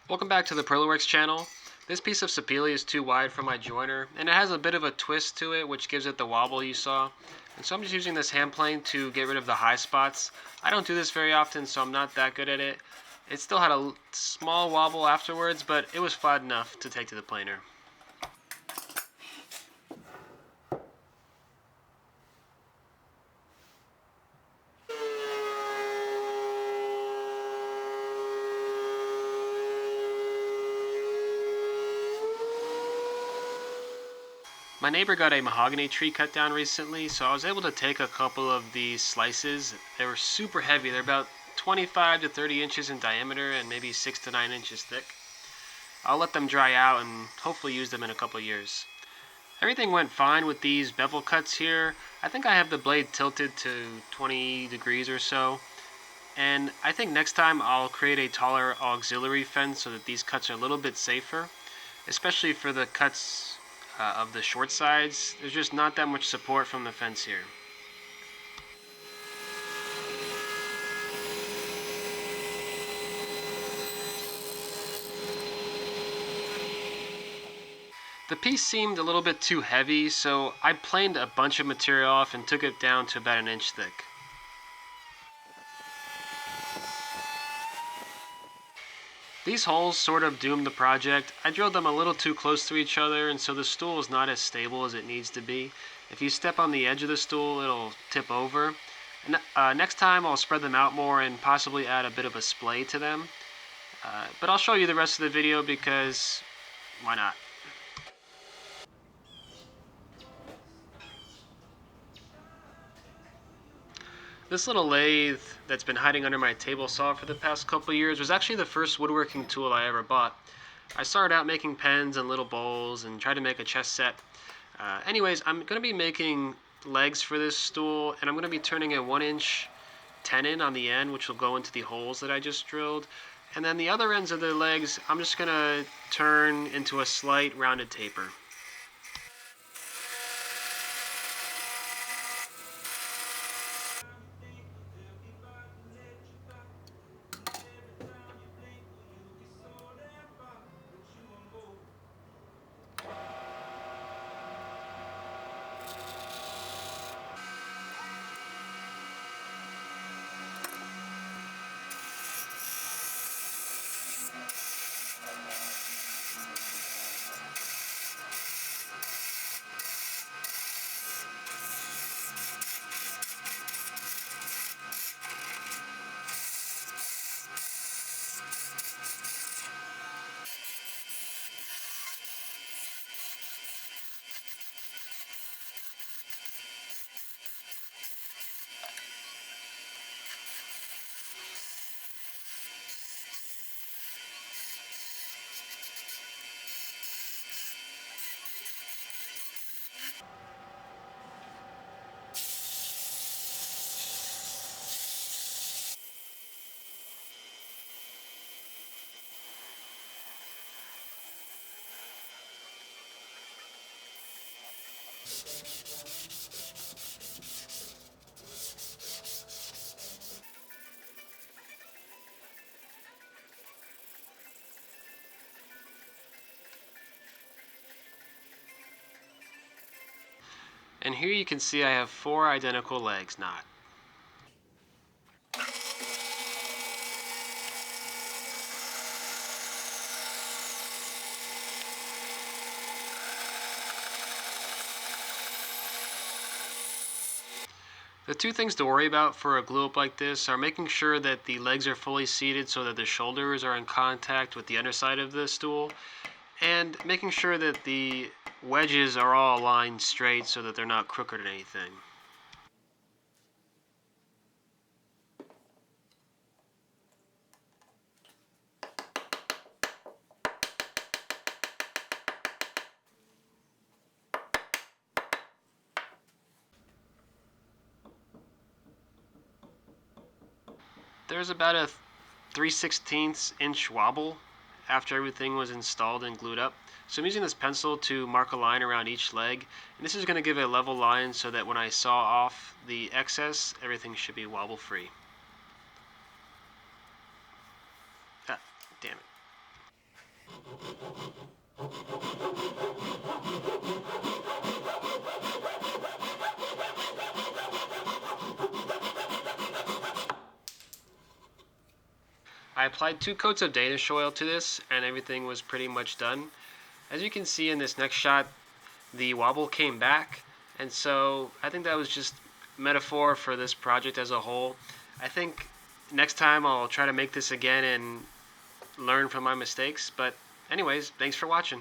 Welcome back to the Perlaworks channel. This piece of sapele is too wide for my joiner, and it has a bit of a twist to it, which gives it the wobble you saw. And so I'm just using this hand plane to get rid of the high spots. I don't do this very often, so I'm not that good at it. It still had a small wobble afterwards, but it was flat enough to take to the planer. My neighbor got a mahogany tree cut down recently, so I was able to take a couple of these slices. They were super heavy. They're about 25 to 30 inches in diameter and maybe 6 to 9 inches thick. I'll let them dry out and hopefully use them in a couple years. Everything went fine with these bevel cuts here. I think I have the blade tilted to 20 degrees or so. And I think next time I'll create a taller auxiliary fence so that these cuts are a little bit safer, especially for the cuts of the short sides. There's just not that much support from the fence here. The piece seemed a little bit too heavy, so I planed a bunch of material off and took it down to about an inch thick. These holes sort of doomed the project. I drilled them a little too close to each other, and so the stool is not as stable as it needs to be. If you step on the edge of the stool, it'll tip over. And, next time I'll spread them out more and possibly add a bit of a splay to them. But I'll show you the rest of the video because why not? This little lathe that's been hiding under my table saw for the past couple years was actually the first woodworking tool I ever bought. I started out making pens and little bowls and tried to make a chess set. Anyways, I'm going to be making legs for this stool, and I'm going to be turning a 1-inch tenon on the end, which will go into the holes that I just drilled. And then the other ends of the legs, I'm just going to turn into a slight rounded taper. And here you can see I have 4 identical legs knot. The two things to worry about for a glue up like this are making sure that the legs are fully seated so that the shoulders are in contact with the underside of the stool, and making sure that the wedges are all aligned straight so that they're not crooked or anything. There's about a 3/16 inch wobble after everything was installed and glued up. So I'm using this pencil to mark a line around each leg, and this is going to give a level line so that when I saw off the excess, everything should be wobble free. Ah, damn it. I applied 2 coats of Danish oil to this and everything was pretty much done. As you can see in this next shot, the wobble came back, and so I think that was just metaphor for this project as a whole. I think next time I'll try to make this again and learn from my mistakes. But anyways, thanks for watching.